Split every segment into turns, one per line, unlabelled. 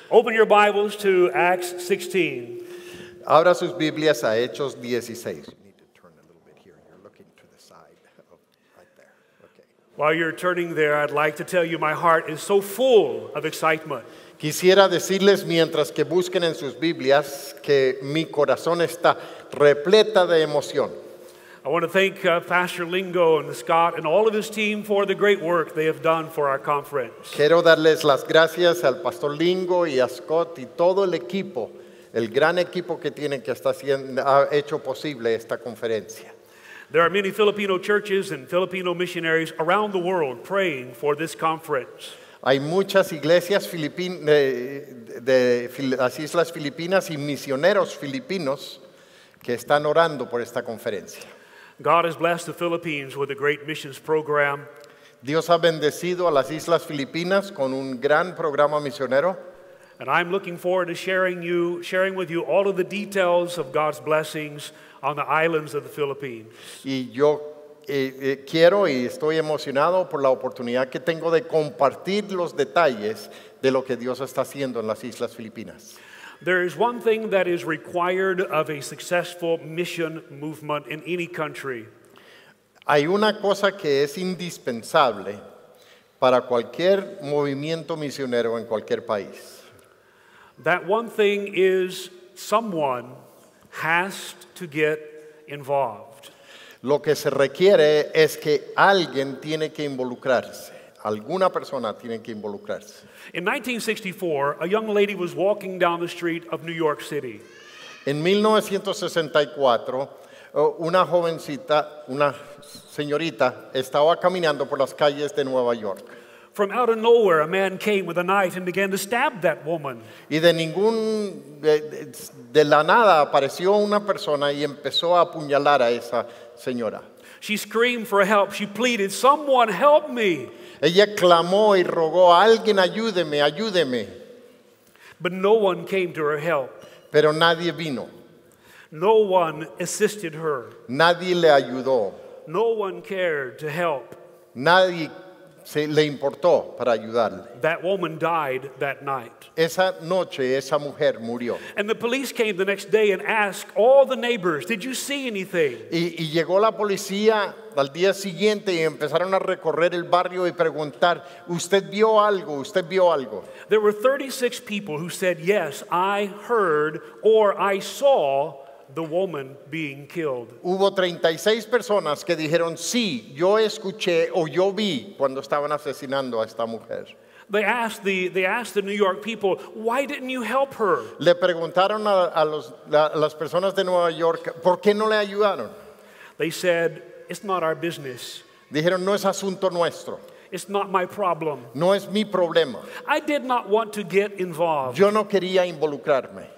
Open your Bibles to Acts 16.
Abra sus Biblias a Hechos 16. You need to turn a little bit here. You're looking to the side. Oh, right there. Okay.
While you're turning there, I'd like to tell you my heart is so full of excitement.
Quisiera decirles mientras que busquen en sus Biblias que mi corazón está repleta de emoción.
I want to thank Pastor Lingo and Scott and all of his team for the great work they have done for our conference.
Quiero darles las gracias al pastor Lingo y a Scott y todo el equipo, el gran equipo que tienen que ha hecho posible esta conferencia.
There are many Filipino churches and Filipino missionaries around the world praying for this conference.
Hay muchas iglesias de las Islas Filipinas y misioneros filipinos que están orando por esta conferencia.
God has blessed the Philippines with a great missions program.
Dios ha bendecido a las Islas Filipinas con un gran programa misionero.
And I'm looking forward to sharing with you all of the details of God's blessings on the islands of the Philippines.
Y yo quiero y estoy emocionado por la oportunidad que tengo de compartir los detalles de lo que Dios está haciendo en las Islas Filipinas.
There is one thing that is required of a successful mission movement in any country.
Hay una cosa que es indispensable para cualquier movimiento misionero en cualquier país.
That one thing is someone has to get involved.
Lo que se requiere es que alguien tiene que involucrarse. Alguna persona tiene que involucrarse.
In 1964, a young lady was walking down the street of New York City.
En 1964, una jovencita, una señorita, estaba caminando por las calles de Nueva York.
From out of nowhere, a man came with a knife and began to stab that woman.
Y de la nada apareció una persona y empezó a apuñalar a esa señora.
She screamed for help. She pleaded, "Someone help me."
Ella clamó y rogó, alguien ayúdeme, ayúdeme.
But no one came to her help.
Pero nadie vino.
No one assisted her.
Nadie le ayudó.
No one cared to help.
Nadie le importó para ayudarle.
That woman died that night.
Esa noche esa mujer murió.
And the police came the next day and asked all the neighbors, "Did you see anything?"
Y llegó la policía al día siguiente y empezaron a recorrer el barrio y preguntar, ¿usted vio algo? ¿Usted vio algo?
There were 36 people who said, "Yes, I heard or I saw the woman being killed."
Hubo 36 personas que dijeron, sí, yo escuché o yo vi cuando estaban asesinando a esta mujer.
They asked the New York people, "Why didn't you help her?"
Le preguntaron a las personas de Nueva York, ¿por qué no le ayudaron?
They said, "It's not our business.
Dijeron, no es asunto nuestro,
It's not my problem.
no es mi problema.
I did not want to get involved."
Yo no quería involucrarme.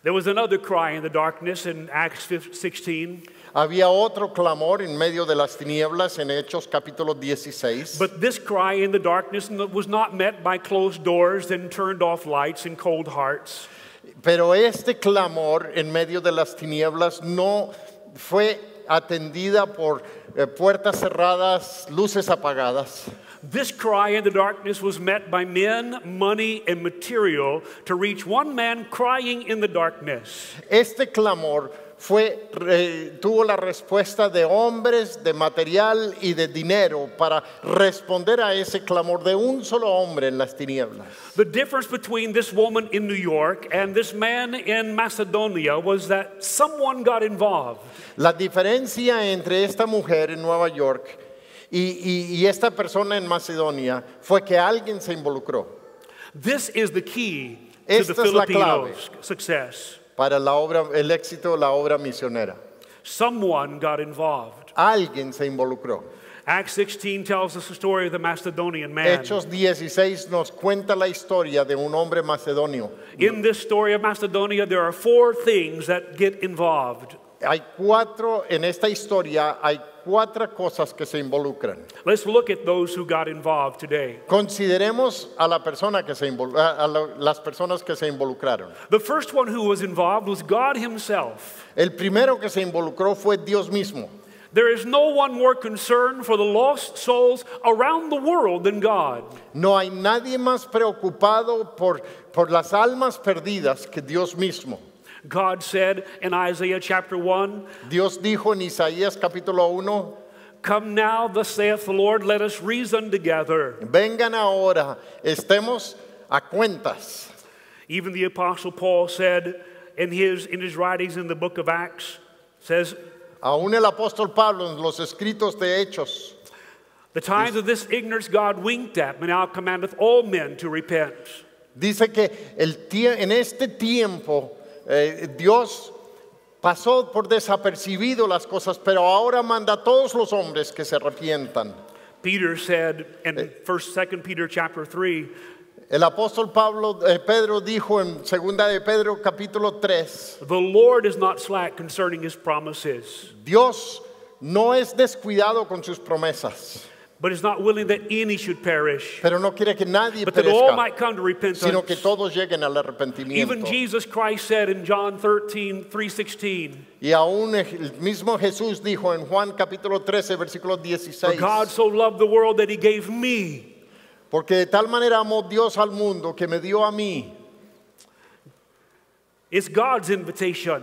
There was another cry in the darkness in Acts 16.
Había otro clamor en medio de las tinieblas en Hechos capítulo 16.
But this cry in the darkness was not met by closed doors and turned off lights and cold hearts.
Pero este clamor en medio de las tinieblas no fue atendida por puertas cerradas, luces apagadas.
This cry in the darkness was met by men, money, and material to reach one man crying in the darkness.
Este clamor tuvo la respuesta de hombres, de material y de dinero para responder a ese clamor de un solo hombre en las tinieblas.
The difference between this woman in New York and this man in Macedonia was that someone got involved.
La diferencia entre esta mujer en Nueva York y esta persona en Macedonia fue que alguien se involucró.
This is the key to the
Esta es la clave
Filipinos' success.
para el éxito de la obra misionera.
Someone got involved.
Alguien se involucró.
Acts 16 tells us the story of the Macedonian man.
Hechos 16 nos cuenta la historia de un hombre macedonio.
In this story of Macedonia, there are 4 things that get involved.
En esta historia hay 4 cosas que se involucran.
Let's look at those who got involved today.
Consideremos a las personas que se involucraron.
The first one who was involved was God himself.
El primero que se involucró fue Dios mismo.
There is no one more concerned for the lost souls around the world than God.
No hay nadie más preocupado por las almas perdidas que Dios mismo.
God said in Isaiah chapter 1,
Dios dijo en Isaías capítulo 1,
"Come now, thus saith the Lord, let us reason together."
vengan ahora, estemos a cuentas.
Even the Apostle Paul said in his writings in the book of Acts, says,
Aún el apóstol Pablo en los escritos de Hechos
"The times of this ignorance God winked at, but now commandeth all men to repent."
dice que en este tiempo Dios pasó por desapercibido las cosas, pero ahora manda a todos los hombres que se arrepientan.
Peter said in 2 Peter chapter 3,
El apóstol Pedro dijo en segunda de Pedro capítulo 3,
"The Lord is not slack concerning his promises,
Dios no es descuidado con sus promesas,
but is not willing that any should perish,
pero no quiere que nadie
but that all
perezca,
might come to repentance."
sino que todos lleguen al arrepentimiento.
Even Jesus Christ said in John 13:3-16,
Y aún el mismo Jesús dijo en Juan capítulo 13, versículo
"For
16,
God so loved the world that he gave me."
porque de tal manera amó Dios al mundo que me dio a mí.
It's God's invitation.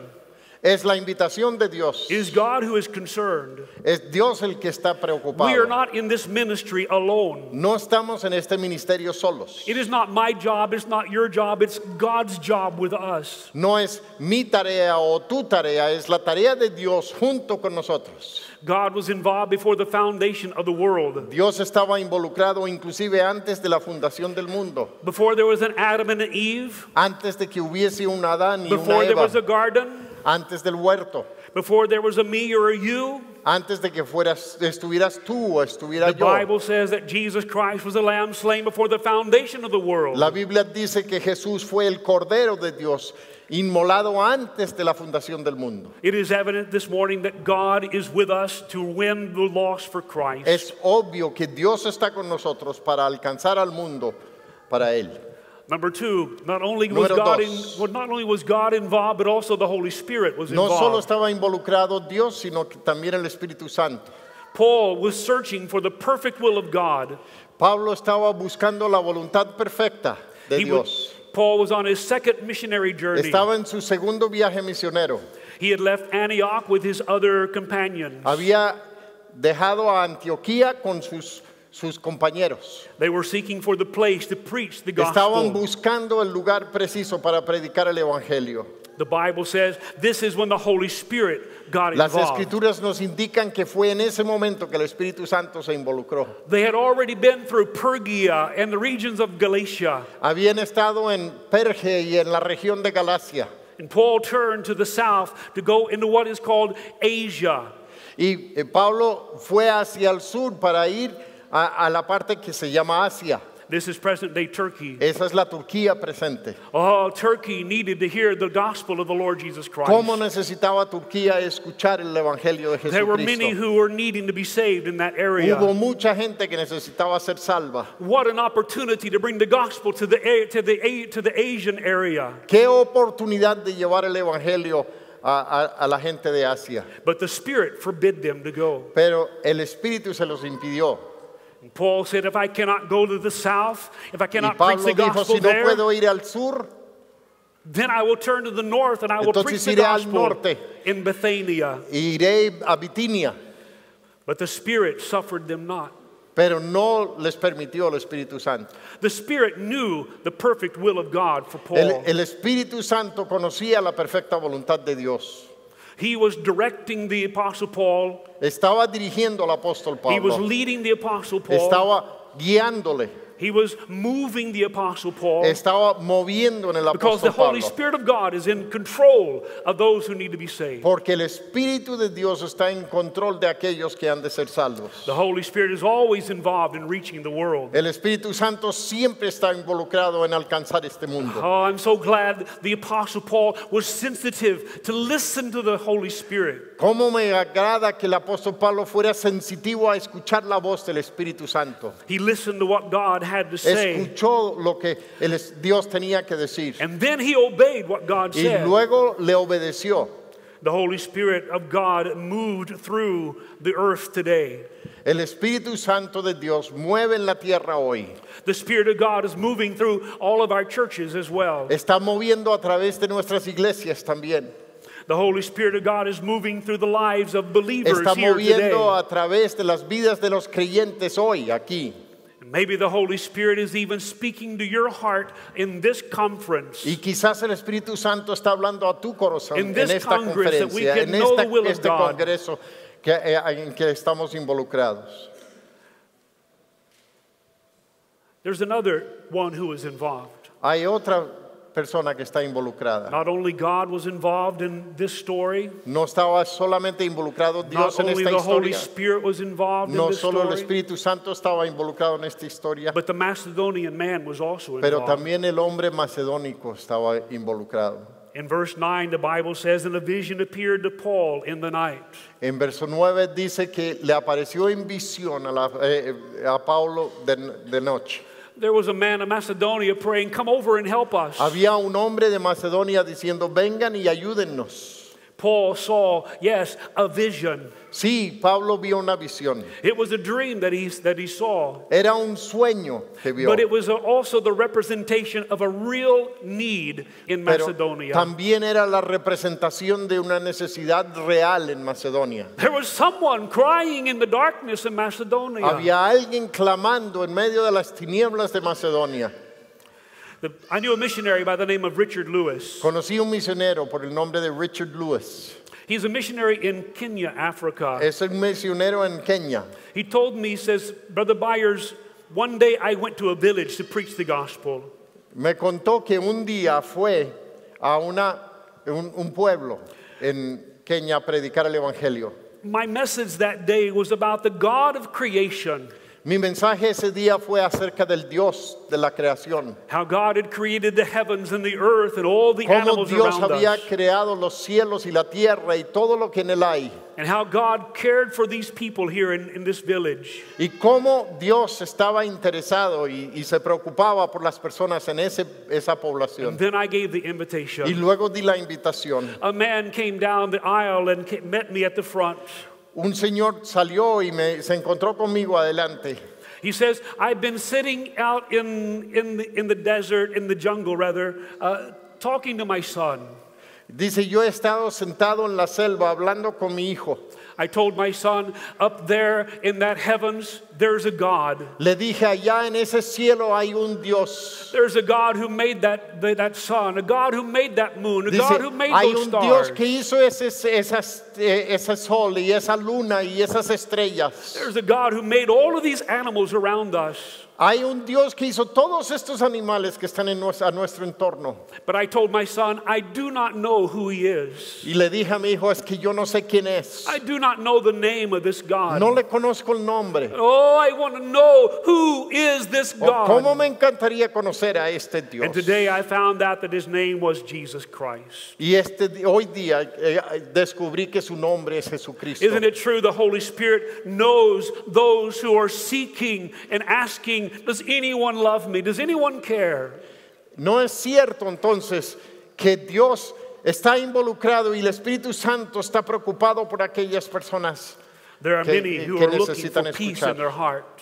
Es la invitación de Dios.
It is God who is concerned.
Es Dios el que está
We are
preocupado.
not in this ministry alone.
No estamos en este ministerio solos.
It is not my job, it's not your job, it's God's job with us.
No es mi tarea o tu tarea, es la tarea de Dios junto con nosotros.
God was involved before the foundation of the world.
Dios estaba involucrado inclusive antes de la fundación del mundo,
Before there was an Adam and an Eve,
antes de que hubiese un Adán y una
before there was a
Eva,
garden,
antes del huerto,
before there was a me or a you.
antes de que estuvieras tú o estuviera
The
yo.
Bible says that Jesus Christ was a lamb slain before the foundation of the world.
La Biblia dice que Jesús fue el Cordero de Dios, inmolado antes de la fundación del mundo.
It is evident this morning that God is with us to win the lost for Christ.
Es obvio que Dios está con nosotros para alcanzar al mundo para Él.
Number two, not only was
Número
God
dos.
not only was God involved, but also the Holy Spirit was
No solo
involved.
estaba involucrado Dios, sino que también el Espíritu Santo.
Paul was searching for the perfect will of God.
Pablo estaba buscando la voluntad perfecta de Dios.
Paul was on his second missionary journey.
Estaba en su segundo viaje misionero.
He had left Antioch with his other companions.
Había dejado a Antioquía con sus compañeros.
They were seeking for the place to preach the
Estaban
gospel.
buscando el lugar preciso para predicar el Evangelio.
The Bible says this is when the Holy Spirit got
Las
involved.
Escrituras nos indican que fue en ese momento que el Espíritu Santo se involucró.
They had already been through Phrygia and the regions of Galatia.
Habían estado en Perge y en la región de Galacia.
And Paul turned to the south to go into what is called Asia.
Y Pablo fue hacia el sur para ir a la parte que se llama Asia.
This is present-day Turkey.
Esa es la Turquía presente.
Oh, Turkey needed to hear the gospel of the Lord Jesus Christ.
¿Cómo necesitaba Turquía escuchar el Evangelio de
There were many
Jesucristo?
who were needing to be saved in that area.
Hubo mucha gente que necesitaba ser salva.
What an opportunity to bring the gospel to the Asian area.
Qué oportunidad de llevar el Evangelio a la gente de Asia.
But the Spirit forbid them to go.
Pero el Espíritu se los impidió.
And Paul said, if I cannot go to the south, if I
Y
cannot preach
Pablo
the
dijo,
gospel
si no
there,
puedo ir al sur,
then I will turn to the north and I will preach
entonces
the
iré al
gospel
norte.
in Bithynia.
iré a Bitinia.
But the Spirit suffered them not.
Pero no les permitió el Espíritu Santo.
The Spirit knew the perfect will of God for Paul.
El Espíritu Santo conocía la perfecta voluntad de Dios.
He was directing the Apostle Paul.
Estaba dirigiendo al apóstol
He was
Pablo.
leading the Apostle Paul.
Estaba guiándole.
He was moving the Apostle Paul.
Estaba moviendo en el
Because the
apóstol
Holy
Pablo.
Spirit of God is in control of those who need to be saved.
Porque el Espíritu de Dios está en control de aquellos que han de ser salvos.
The Holy Spirit is always involved in reaching the world.
El Espíritu Santo siempre está involucrado en alcanzar este mundo.
Oh, I'm so glad the Apostle Paul was sensitive to listen to the Holy Spirit.
Cómo me agrada que el apóstol Pablo fuera sensitivo a escuchar la voz del Espíritu Santo.
He listened to what God had to say.
Escuchó lo que Dios tenía que decir.
And then he obeyed what God
Y
said.
luego le obedeció.
The Holy Spirit of God moved through the earth today.
El Espíritu Santo de Dios mueve en la tierra hoy.
The Spirit of God is moving through all of our churches as well.
Está moviendo a través de nuestras iglesias también.
The Holy Spirit of God is moving through the lives of believers
Está
here today.
moviendo a través de las vidas de los creyentes hoy, aquí.
Maybe the Holy Spirit is even speaking to your heart in this conference.
Y quizás el Espíritu Santo está hablando a tu corazón
In
en
this
esta
Congress that we
conferencia,
can
en
know the will of
este
God.
congreso en que estamos involucrados.
There's another one who is involved.
Hay otra persona que está involucrada.
Not only God was involved in this story,
No estaba solamente involucrado Dios
not
en
only
esta
the Holy
historia.
Spirit was involved in
No
this
solo el
story,
Espíritu Santo estaba involucrado en esta historia,
but the Macedonian man was also
pero
involved.
también el hombre macedónico estaba involucrado.
In verse 9, the Bible says, and a vision appeared to Paul in the night.
En verso 9 dice que le apareció en visión a Pablo de noche.
There was a man of Macedonia praying, come over and help us.
Había un hombre de Macedonia diciendo, vengan y ayúdennos.
Paul saw, yes, a vision.
Sí, Pablo vio una visión.
It was a dream that he saw.
Era un sueño que vio.
But it was also the representation of a real need in
Pero
Macedonia.
también era la representación de una necesidad real en Macedonia.
There was someone crying in the darkness in Macedonia.
Había alguien clamando en medio de las tinieblas de Macedonia.
I knew a missionary by the name of Richard Lewis.
Conocí un misionero por el nombre de Richard Lewis.
He's a missionary in Kenya, Africa.
Es un misionero en Kenia.
He told me, he says, Brother Byers, one day I went to a village to preach the gospel.
Me contó que un día fue a un pueblo en Kenia a predicar el evangelio.
My message that day was about the God of creation.
Mi mensaje ese día fue acerca del Dios de la creación.
How God had created the heavens and the earth and all the
Cómo
animals
Dios
around
había
us.
creado los cielos y la tierra y todo lo que en él hay.
And how God cared for these people here in this village.
Y cómo Dios estaba interesado y se preocupaba por las personas en esa población.
And then I gave the
Y
invitation.
luego di la invitación.
A man came down the aisle and met me at the front.
Un señor salió y se encontró conmigo adelante.
He says, I've been sitting out in the desert, in the jungle rather, talking to my son.
Dice, yo he estado sentado en la selva hablando con mi hijo.
I told my son, up there in that heavens, there's a God.
Le dije, allá en ese cielo hay un Dios.
There's a God who made that sun, a God who made that moon, a
Dice,
God who made
hay
those
un Dios
stars.
que hizo ese sol y esa luna y esas estrellas.
There's a God who made all of these animals around us.
Hay un Dios que hizo todos estos animales que están a nuestro entorno.
But I told my son, I do not know who he is.
Y le dije a mi hijo, es que yo no sé quién es.
I do not know the name of this God.
No le conozco el nombre.
Oh, I want to know who is this
O cómo
God.
me encantaría conocer a este Dios.
And today I found out that his name was Jesus Christ.
Y hoy día descubrí que su nombre es Jesucristo.
Isn't it true the Holy Spirit knows those who are seeking and asking, does anyone love me? Does anyone care?
No es cierto entonces que Dios está involucrado y el Espíritu Santo está preocupado por aquellas personas.
There are many who
que
are looking
necesitan
for peace
escuchar.
in their heart.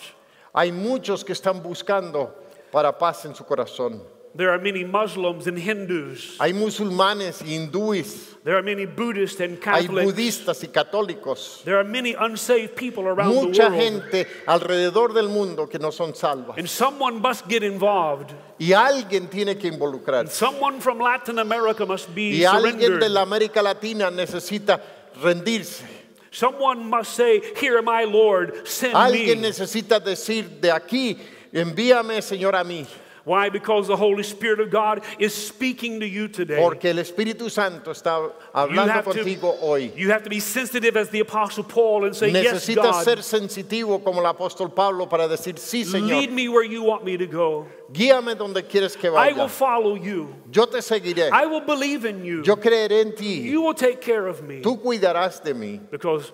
Hay muchos que están buscando para paz en su corazón.
There are many Muslims and Hindus.
Hay musulmanes y hindúes.
There are many Buddhists and
Hay
Catholics.
budistas y católicos.
There are many unsaved people around the
Mucha
world.
gente alrededor del mundo que no son salvas.
And someone must get involved.
Y alguien tiene que involucrarse.
Someone from Latin America must be
Y alguien de
surrendered.
la América Latina necesita rendirse.
Someone must say, here am I, Lord, send
Alguien
me.
necesita decir de aquí, envíame, Señor, a mí.
Why? Because the Holy Spirit of God is speaking to you today.
Porque el Espíritu Santo está
You
hablando
have
contigo hoy.
to be sensitive as the Apostle Paul and say, yes,
Necesitas
God,
ser sensitivo como el apóstol Pablo para decir, sí,
lead
Señor,
me where you want me to go.
guíame donde quieres que
I will
vaya.
follow you.
Yo te seguiré.
I will believe in you.
Yo creeré en ti.
You will take care of me.
Tú cuidarás de mí.
Because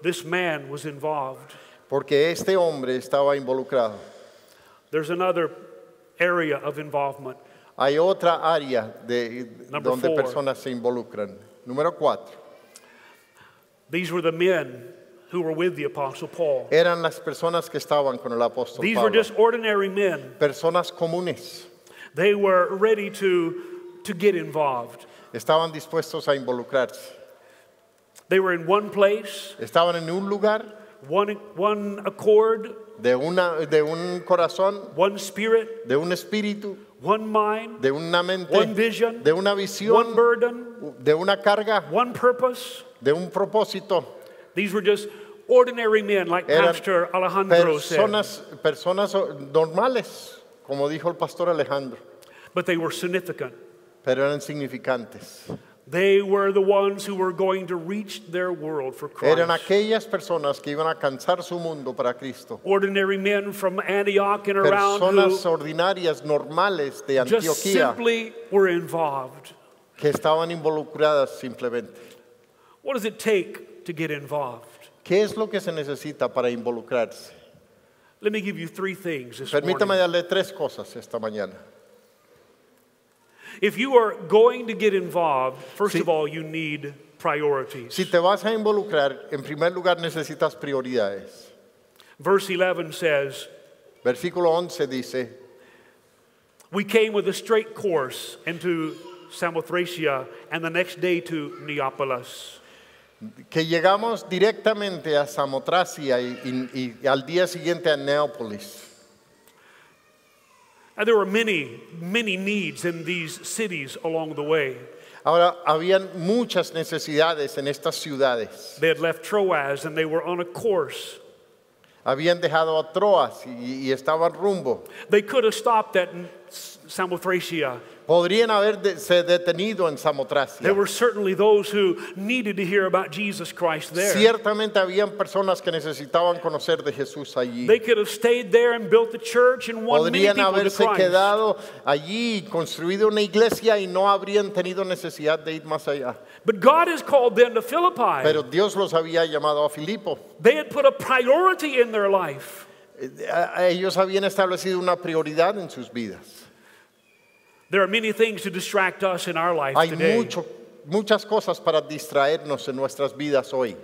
this man was involved.
Porque este hombre estaba involucrado.
There's another area of involvement.
Hay otra área
Number
donde
4.
personas se involucran. Número 4.
These were the men who were with the Apostle Paul.
Eran las personas que estaban con el apóstol
These were
Pablo.
just ordinary men.
Personas comunes.
They were ready to get involved.
Estaban dispuestos a involucrarse.
They were in one place,
Estaban en un lugar
one accord,
de un corazón,
one spirit,
de un espíritu,
one mind,
de una mente,
one vision,
de una
one
visión,
burden,
de una carga,
one purpose.
de un propósito.
These were just ordinary men, like
Eran
Pastor Alejandro said.
personas normales, como dijo el pastor Alejandro,
But they were significant.
pero eran significantes.
They were the ones who were going to reach their world for
Eran
Christ.
aquellas personas que iban a alcanzar su mundo para Cristo.
Ordinary men from Antioch and around
Personas
who
ordinarias, normales de
just
Antioquía,
simply were involved.
que estaban involucradas simplemente.
What does it take to get involved?
¿Qué es lo que se necesita para involucrarse?
Let me give you 3 things this
Permítame
morning.
darle 3 cosas esta mañana.
If you are going to get involved, first
Sí.
of all, you need priorities.
Si te vas a involucrar, en primer lugar necesitas prioridades.
Verse 11 says,
Versículo 11 dice,
we came with a straight course into Samothracia and the next day to Neapolis.
que llegamos directamente a Samotracia y al día siguiente a Neápolis.
And there were many, many needs in these cities along the way.
Ahora, habían muchas necesidades en estas ciudades.
They had left Troas and they were on a course.
Habían dejado a Troas y estaban rumbo.
They could have stopped at Samothracia.
Podrían haberse detenido en Samotracia.
There were certainly those who needed to hear about Jesus Christ there.
Ciertamente habían personas que necesitaban conocer de Jesús allí.
They could have stayed there and built the church and won many
Podrían
people to
haberse
Christ.
quedado allí y construido una iglesia y no habrían tenido necesidad de ir más allá.
But God has called them to Philippi.
Pero Dios los había llamado a Filipo.
They had put a priority in their life.
Ellos habían establecido una prioridad en sus vidas.
There are many things to distract us in our life
Hay
today.
muchas cosas para distraernos en nuestras vidas hoy.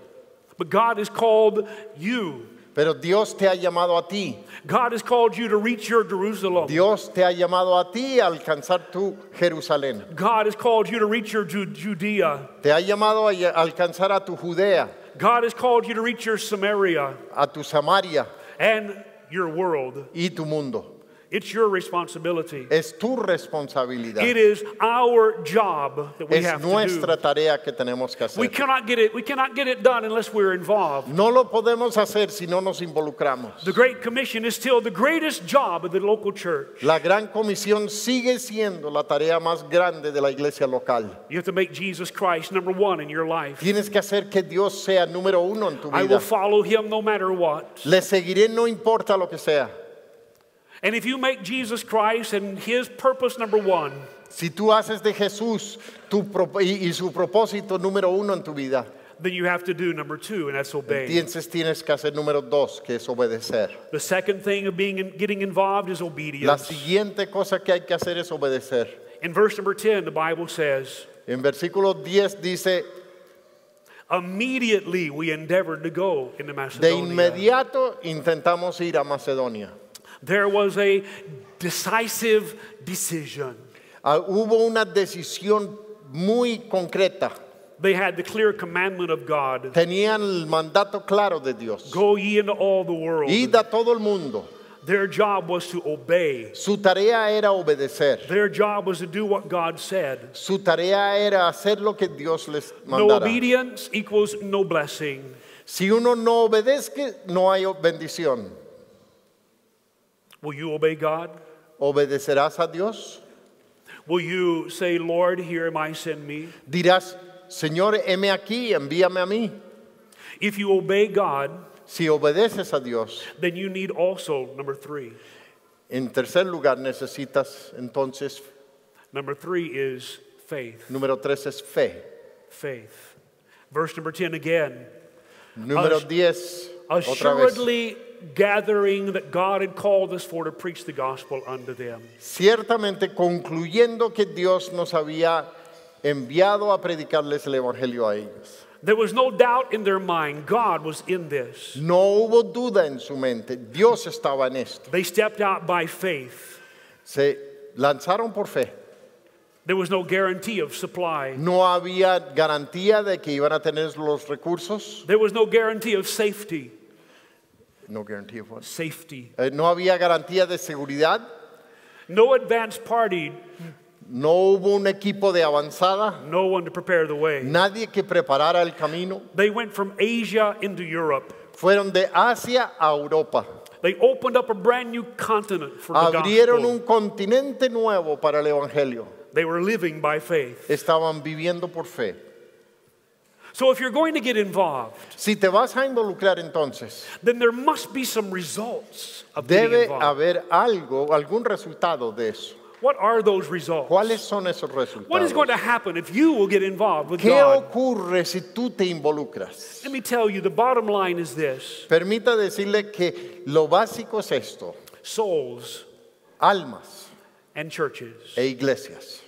But God has called you.
Pero Dios te ha llamado a ti.
God has called you to reach your Jerusalem.
Dios te ha llamado a ti a alcanzar tu Jerusalén.
God has called you to reach your Judea.
Te ha llamado a alcanzar a tu Judea,
God has called you to reach your Samaria
a tu Samaria
and your world.
y tu mundo.
It's your responsibility.
Es tu responsabilidad.
It is our job that we
Es
have to
nuestra
do.
tarea que tenemos que
We
hacer.
cannot get it done unless we're involved.
No lo podemos hacer si no nos involucramos.
The Great Commission is still the greatest job of the local church.
La gran comisión sigue siendo la tarea más grande de la iglesia local.
You have to make Jesus Christ number 1 in your life.
Tienes que hacer que Dios sea número 1 en tu
I will
vida.
follow him no matter what.
Le seguiré no importa lo que sea.
And if you make Jesus Christ and his purpose number 1,
Si tú haces de Jesús y su propósito número 1 en tu vida,
then you have to do number 2, and that's obey.
entonces tienes que hacer número 2, que es obedecer.
The second thing of getting involved is
La
obedience.
siguiente cosa que hay que hacer es obedecer.
In verse number 10, the Bible says,
En versículo 10 dice,
immediately we endeavored to go into
de
Macedonia.
inmediato intentamos ir a Macedonia.
There was a decisive decision.
Hubo una decisión muy concreta.
They had the clear commandment of God.
Tenían el mandato claro de Dios.
Go ye into all the world.
Id a todo el mundo.
Their job was to obey.
Su tarea era obedecer.
Their job was to do what God said.
Su tarea era hacer lo que Dios les
No
mandara.
obedience equals no blessing.
Si uno no obedezca, no hay bendición.
Will you obey God?
¿Obedecerás a Dios?
Will you say, Lord, here am I, send me?
Dirás, Señor, heme aquí, envíame a mí.
If you obey God,
Si obedeces a Dios,
then you need also, number 3.
en tercer lugar necesitas entonces,
Number 3 is faith.
número 3 es fe.
Faith. Verse number 10 again.
Número 10, otra vez.
Assuredly gathering that God had called us for to preach the gospel unto them.
Ciertamente concluyendo que Dios nos había enviado a predicarles el evangelio a ellos.
There was no doubt in their mind. God was in this.
No hubo duda en su mente, Dios estaba en esto.
They stepped out by faith.
Se lanzaron por fe.
There was no guarantee of supply.
No había garantía de que iban a tener los recursos.
There was no guarantee of safety.
No guarantee of what?
Safety.
No había garantía de seguridad.
No advance party.
No hubo un equipo de avanzada.
No one to prepare the way.
Nadie que preparara el camino.
They went from Asia into Europe.
Fueron de Asia a Europa.
They opened up a brand new continent for the
Abrieron
gospel.
un continente nuevo para el evangelio.
They were living by faith.
Estaban viviendo por fe.
So if you're going to get involved,
Si te vas a involucrar entonces,
then there must be some results of getting
debe
involved.
haber algo, algún resultado de eso.
What are those results?
¿Cuáles son esos
What is going
resultados?
to happen if you will get involved with
¿Qué
God?
ocurre si tú te involucras?
Let me tell you, the bottom line is this.
Permita decirle que lo básico es esto:
Souls
almas
and churches.
e iglesias.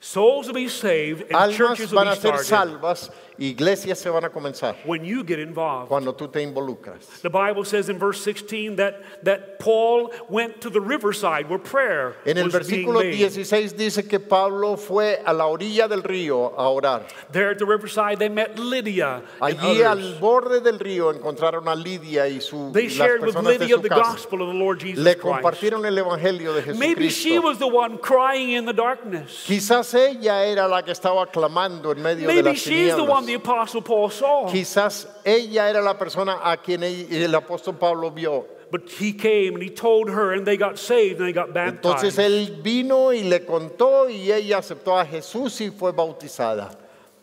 Souls will be saved and
Almas
churches will
van
be
a ser
started
salvas, iglesias se van a comenzar
when you get involved.
cuando tú te involucras.
The Bible says in verse 16 that Paul went to the riverside where prayer
En el
was being
versículo
made.
16 dice que Pablo fue a la orilla del río a orar.
There at the riverside they met Lydia and
Allí al
others.
borde del río encontraron a Lidia y
They
las
shared with
personas de
Lydia
su
the
casa.
gospel of the Lord Jesus
Le
Christ.
compartieron el evangelio de
Maybe she
Jesucristo.
was the one crying in the darkness.
Quizás ella era la que estaba clamando en medio de
Maybe
las
she's the one the
tinieblas.
Apostle Paul saw.
Quizás ella era la persona a quien el apóstol Pablo vio.
But he came and he told her and they got saved and they got
Entonces
baptized.
él vino y le contó y ella aceptó a Jesús y fue bautizada.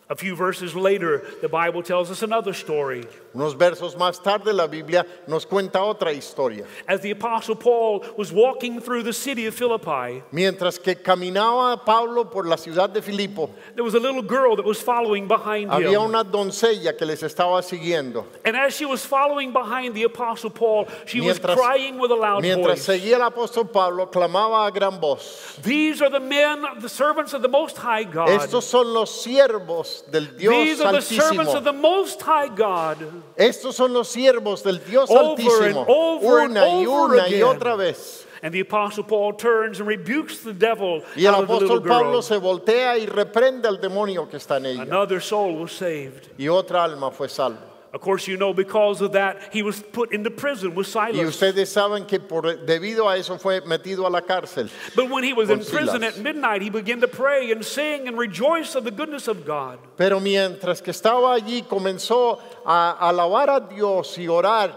A few verses later, the Bible tells us another story.
Unos versos más tarde la Biblia nos cuenta otra historia.
As the Apostle Paul was walking through the city of Philippi,
Mientras que caminaba Pablo por la ciudad de Filipo,
there was a little girl that was following behind
había
him.
una doncella que les estaba siguiendo.
And as she was following behind the Apostle Paul, she was
Mientras-
crying with a loud
Mientras
voice.
seguía el apóstol Pablo, clamaba a gran voz.
These are the men, the servants of the Most High God.
Estos son los siervos del Dios
These are the servants of
Altísimo.
the Most High God.
Estos son los siervos del Dios
Over and
Altísimo.
over and
Una y
over
una y
again.
otra vez.
And the Apostle Paul turns and rebukes the devil
Y el
out of the little
apóstol Pablo
girl.
se voltea y reprende al demonio que está en ella.
Another soul was saved.
Y otra alma fue salva.
Of course, you know, because of that, he was put into prison with
Y
Silas.
ustedes saben que debido a eso fue metido a la cárcel.
But when he was
con
in prison
Silas.
at midnight, he began to pray and sing and rejoice of the goodness of God.
Pero mientras que estaba allí comenzó a alabar a Dios y orar,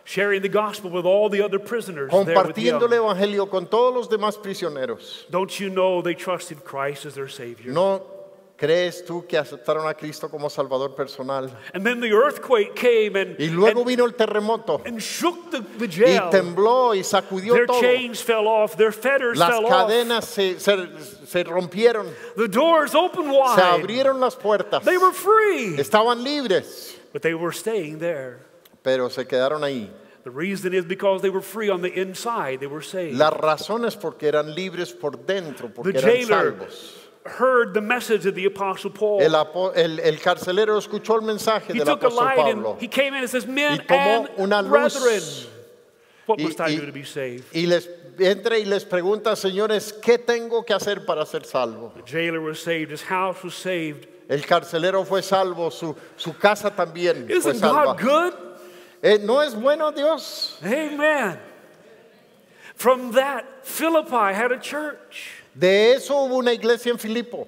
Sharing the gospel with all the other prisoners there with
compartiendo el
him.
evangelio con todos los demás prisioneros.
Don't you know they trusted Christ as their Savior?
¿No crees tú que aceptaron a Cristo como Salvador personal?
And then the earthquake came
Y luego vino el terremoto
and shook the
y
jail.
tembló y sacudió
Their
todo.
chains fell off, their fetters
Las
fell off.
cadenas se rompieron,
The doors opened
se
wide.
abrieron las puertas.
They were free,
Estaban libres,
but they were staying there.
pero se quedaron ahí.
The reason is because they were free on the inside. They were saved.
La razón es porque eran libres por dentro,
The
porque eran
jailer
salvos.
heard the message of the Apostle Paul.
El carcelero escuchó el mensaje
He
del
took a
apóstol
light
Pablo
and he came in and says,
y
men
tomó
and
una luz
brethren, what
y-
must I
y-
do to be saved?
y les entra y les pregunta, señores, ¿qué tengo que hacer para ser salvo?
The jailer was saved. His house was saved.
El carcelero fue salvo, su casa también fue
Isn't
salva.
God good?
¿No es bueno Dios?
Amen. From that, Philippi had a church.
De eso hubo una iglesia en Filipo.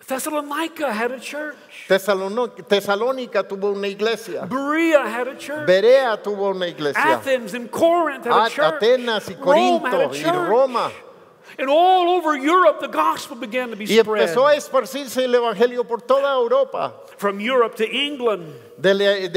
Thessalonica had a church.
Tesalónica tuvo una iglesia.
Berea had a church.
Berea tuvo una iglesia.
Athens and Corinth had a church.
Atenas y
Rome had a
Corinto y
church.
Roma.
And all over Europe, the gospel began to be
Y
spread.
empezó a esparcirse el evangelio por toda Europa.
From Europe to England,
De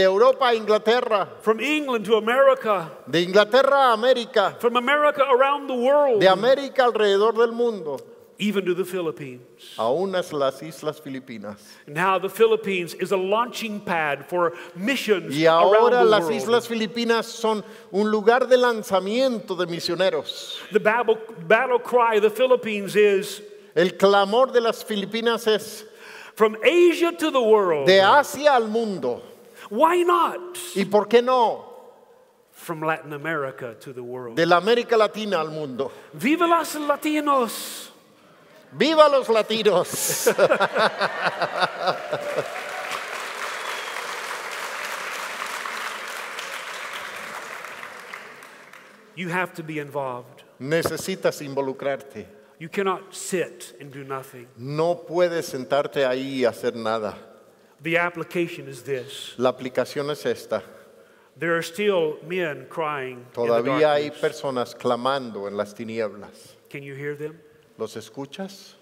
Europa a Inglaterra,
from England to America,
de Inglaterra a América,
from America around the world.
de América alrededor del mundo.
even to the Philippines.
aún a las Islas Filipinas.
Now the Philippines is a launching pad for missions
Y
around
ahora
the
las
world.
Islas Filipinas son un lugar de lanzamiento de misioneros.
The battle cry of the Philippines is
El clamor de las Filipinas es
from Asia to the world.
de Asia al mundo.
Why not?
¿Y por qué no?
From Latin America to the world.
De la América Latina al mundo.
Viva los latinos!
¡Viva los latinos!
You have to be involved.
Necesitas involucrarte.
You cannot sit and do nothing.
No puedes sentarte ahí y hacer nada.
The application is this.
La aplicación es esta.
There are still men crying in the
Todavía hay
darkness.
personas clamando en las tinieblas.
Can you hear them?
¿Los escuchas?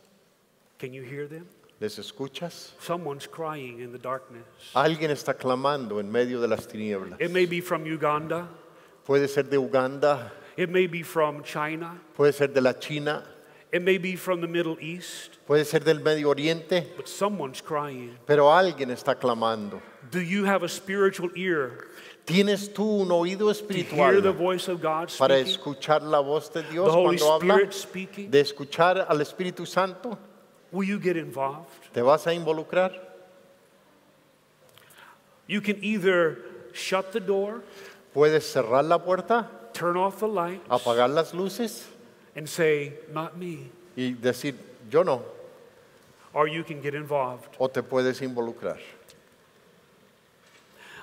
Can you hear them?
¿Les escuchas?
Someone's crying in the darkness.
Alguien está clamando en medio de las tinieblas.
It may be from Uganda.
Puede ser de Uganda,
It may be from China.
puede ser de la China,
It may be from the Middle East.
puede ser del Medio Oriente,
But someone's crying.
pero alguien está clamando.
Do you have a spiritual ear
¿Tienes tú un oído
to hear the
espiritual
voice of God
para
speaking?
escuchar la voz de
The
Dios
Holy
cuando habla?
Spirit speaking?
¿De escuchar al Espíritu Santo?
Will you get involved?
¿Te vas a involucrar?
You can either shut the door,
¿Puedes cerrar la puerta,
turn off the lights,
apagar las luces
and say, not me.
y decir, yo no?
Or you can get involved.
¿O te puedes involucrar?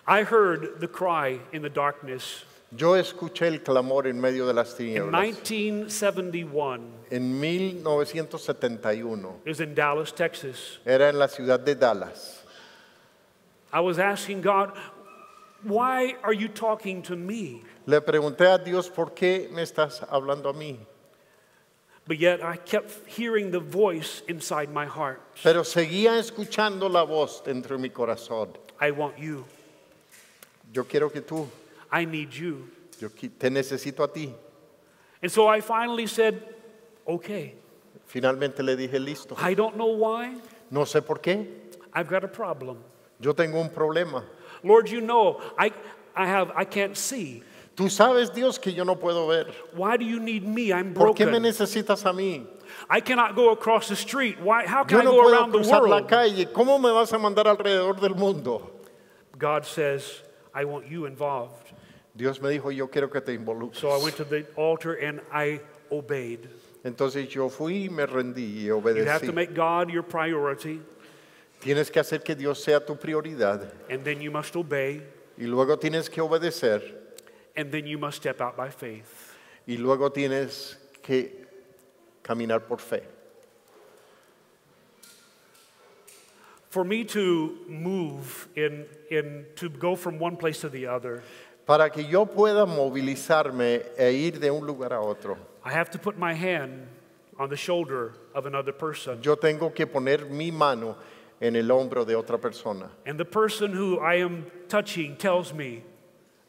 I heard the cry in the darkness
Yo escuché el clamor en medio de las
in
tinieblas
1971.
en 1971.
It was in Dallas, Texas.
Era en la ciudad de Dallas.
I was asking God, why are you talking to me?
Le pregunté a Dios, ¿por qué me estás hablando a mí?
But yet I kept hearing the voice inside my heart.
Pero seguía escuchando la voz dentro de mi corazón.
I want you.
Yo quiero que tú,
I need you.
te necesito a ti.
And so I finally said, okay.
Finalmente le dije, listo.
I don't know why.
No sé por qué.
I've got a problem.
Yo tengo un problema.
Lord, you know, I can't see.
Tú sabes, Dios, que yo no puedo ver.
Why do you need me? I'm
¿Por qué me
broken.
necesitas a mí?
I cannot go across the street. Why? How can
Yo
I
no
go
puedo
around the
cruzar la
world?
calle. ¿Cómo me vas a mandar alrededor del mundo?
God says, I want you involved.
Dios me dijo, yo quiero que te
So I went
involucres.
to the altar and I obeyed.
Entonces yo fui y me rendí y
You have to
obedecí.
make God your priority,
Tienes que hacer que Dios sea tu prioridad.
and then you must obey,
Y luego tienes que obedecer.
and then you must step out by faith.
Y luego tienes que caminar por fe.
For me to move to go from one place to the other,
Para que yo pueda movilizarme e ir de un lugar a otro,
I have to put my hand on the shoulder of another person.
yo tengo que poner mi mano en el hombro de otra persona.
And the person who I am touching tells me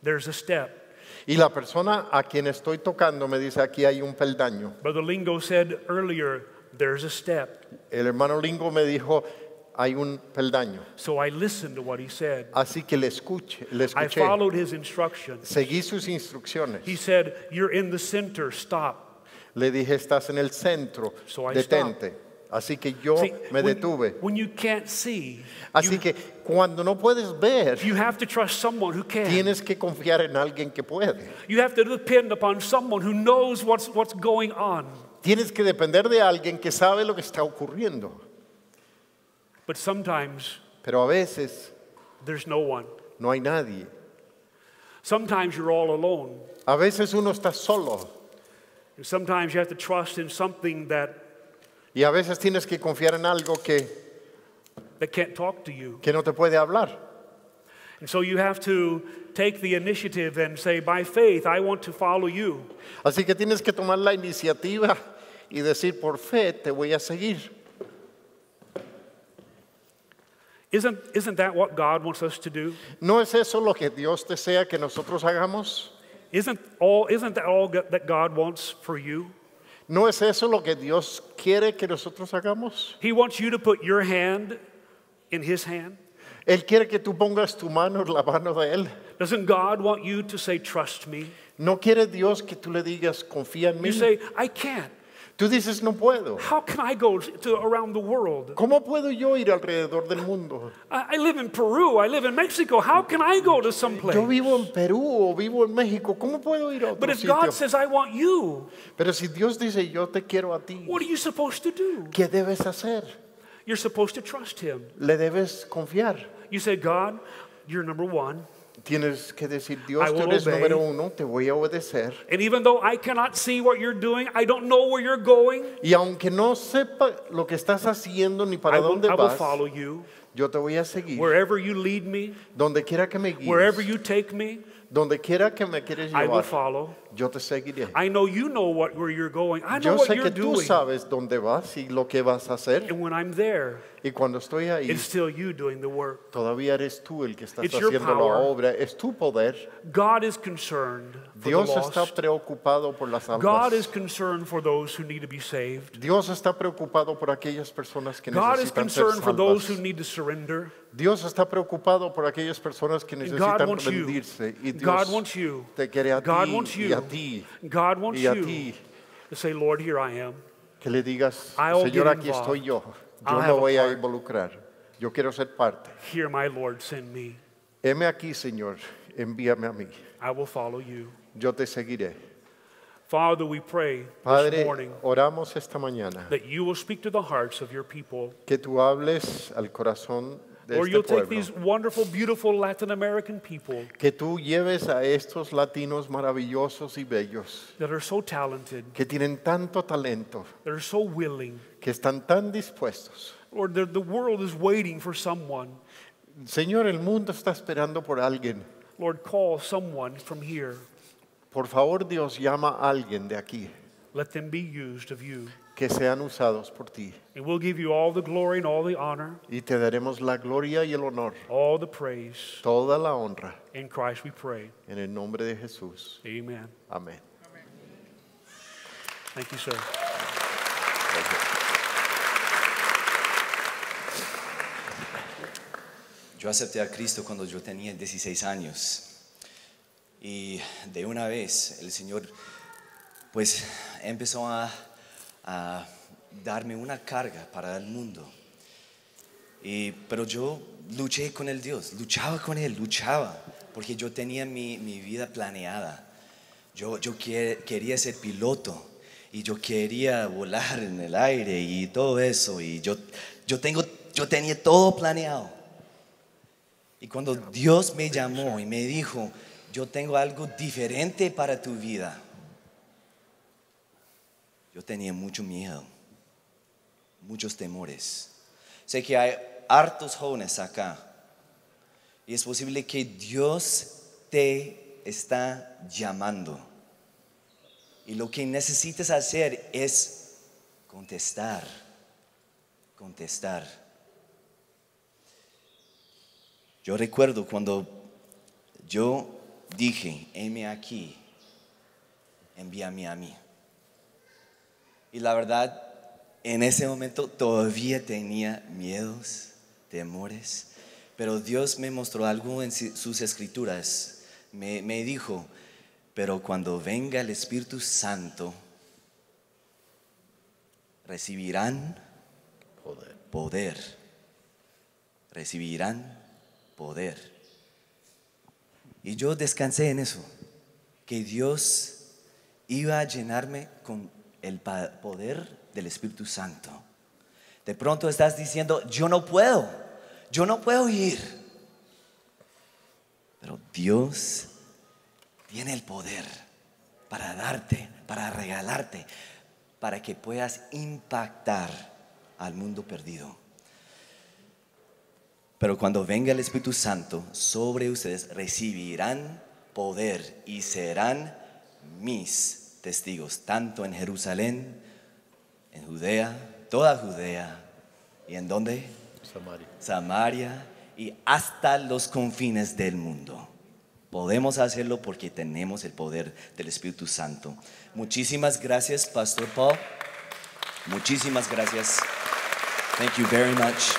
there's a step.
Y la persona a quien estoy tocando me dice, aquí hay un peldaño.
Brother Lingo said earlier, there's a step.
El hermano Lingo me dijo, hay un peldaño.
So I listened to what he said.
Así que le
I
escuché.
followed his instructions.
Seguí sus instrucciones.
He said, you're in the center, stop.
Le dije, estás en el centro,
So I
detente. Así que yo
See,
me
when,
detuve.
when you can't see,
Así que cuando no puedes ver,
you have to trust someone who can.
tienes que confiar en alguien que puede.
You have to depend upon someone who knows what's going on.
Tienes que depender de alguien que sabe lo que está ocurriendo.
But sometimes
Pero a veces
there's no one.
no hay nadie.
Sometimes you're all alone.
A veces uno está solo.
And sometimes you have to trust in something that
Y a veces tienes que confiar en algo que
can't talk to you.
no te puede hablar.
And so you have to take the initiative and say, by faith, I want to follow you.
Así que tienes que tomar la iniciativa y decir, por fe te voy a seguir.
Isn't that what God wants us to do?
¿No es eso lo que Dios desea que nosotros hagamos?
Isn't that all that God wants for you?
¿No es eso lo que Dios quiere que nosotros hagamos?
He wants you to put your hand in His hand.
Él quiere que tú pongas tu mano en la mano de Él.
Doesn't God want you to say, trust me?
¿No quiere Dios que tú le digas, confía en mí?
You say, I can't.
Tú dices, no puedo.
How can I go around the world?
¿Cómo puedo yo ir alrededor del mundo?
I live in Peru. I live in Mexico. How can I go to some place?
Yo vivo en Perú o vivo en México. ¿Cómo puedo ir a
But
otro
if God
sitio?
says, I want you,
Pero si Dios dice, yo te quiero a ti,
what are you supposed to do?
¿qué debes hacer?
You're supposed to trust Him.
Le debes confiar.
You say, God, you're number one.
Tienes que decir, Dios,
I
tú
will
eres
obey.
número uno, te voy a obedecer.
And even though I cannot see what you're doing, I don't know where you're going,
Y aunque no sepa lo que estás haciendo ni para
I
dónde
will
vas,
follow you.
yo te voy a seguir.
Wherever you lead me,
Donde quiera que me
wherever
guíes,
you take me,
donde quiera que me quieres
I will
llevar,
follow.
yo te seguiré.
I know you know where you're going. I know
Yo
what
sé
you're
que tú
doing.
sabes dónde vas y lo que vas a hacer.
And when I'm there,
Y cuando estoy ahí,
it's still you doing the work.
todavía eres tú el que estás
It's your
haciendo la
power.
obra. Es tu poder.
God is concerned for
Dios
the
está
lost.
preocupado por las
God is
almas.
concerned for those who need to be saved.
Dios está preocupado por aquellas personas que
God is
necesitan ser
concerned for those who
salvas.
need to surrender.
Dios está preocupado por aquellas personas que
And God
necesitan
wants you.
rendirse. Y
God
Dios
wants you.
te quiere a
God
ti
wants
y
you.
a ti
God wants
y a
you
ti.
to say, Lord, here I am.
Que le digas,
I'll
Señor,
get
aquí
involved.
estoy yo.
I'll
Yo
have
me
a
voy a
part.
involucrar. Yo quiero ser parte.
Here, my Lord, send me.
Heme aquí, Señor. Envíame a mí.
I will follow you.
Yo te seguiré.
Father, we pray this
Padre,
morning
oramos esta mañana
that you will speak to the hearts of your people.
que tú hables al corazón de
Or
este
you'll take
pueblo.
these wonderful, beautiful Latin American people
Que tú lleves a estos latinos maravillosos y bellos
that are so talented,
que tienen tanto talento,
that are so willing.
que están tan dispuestos.
Lord, the world is waiting for someone.
Señor, el mundo está esperando por alguien.
Lord, call someone from here.
Por favor, Dios, llama a alguien de aquí
Let them be used of you.
que sean usados por ti.
And we'll give you all the glory and all the honor,
Y te daremos la gloria y el honor,
all the praise.
toda la honra,
In Christ we pray.
en el nombre de Jesús.
Amen.
Amén.
Thank you, sir.
Yo acepté a Cristo cuando yo tenía 16 años y de una vez el Señor pues empezó a darme una carga para el mundo. Pero yo luché con el Dios, luchaba con Él, luchaba, porque yo tenía mi vida planeada. Yo quería ser piloto y yo quería volar en el aire y todo eso, y yo tenía todo planeado. Y cuando Dios me llamó y me dijo, yo tengo algo diferente para tu vida, yo tenía mucho miedo, muchos temores. Sé que hay hartos jóvenes acá y es posible que Dios te está llamando y lo que necesitas hacer es contestar. Yo recuerdo cuando yo dije, heme aquí, envíame a mí. Y la verdad, en ese momento todavía tenía miedos, temores, pero Dios me mostró algo en sus escrituras. Me dijo, pero cuando venga el Espíritu Santo, recibirán poder. Recibirán poder. Y yo descansé en eso, que Dios iba a llenarme con el poder del Espíritu Santo. De pronto estás diciendo, yo no puedo ir. Pero Dios tiene el poder para darte, para regalarte, para que puedas impactar al mundo perdido. Pero cuando venga el Espíritu Santo sobre ustedes, recibirán poder y serán mis testigos, tanto en Jerusalén, en Judea, toda Judea, y en dónde? Samaria y hasta los confines del mundo. Podemos hacerlo porque tenemos el poder del Espíritu Santo. Muchísimas gracias, Pastor Paul. Muchísimas gracias. Thank you very much.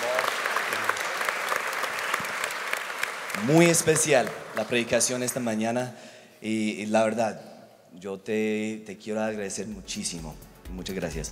Muy especial la predicación esta mañana y la verdad, yo te quiero agradecer muchísimo. Muchas gracias.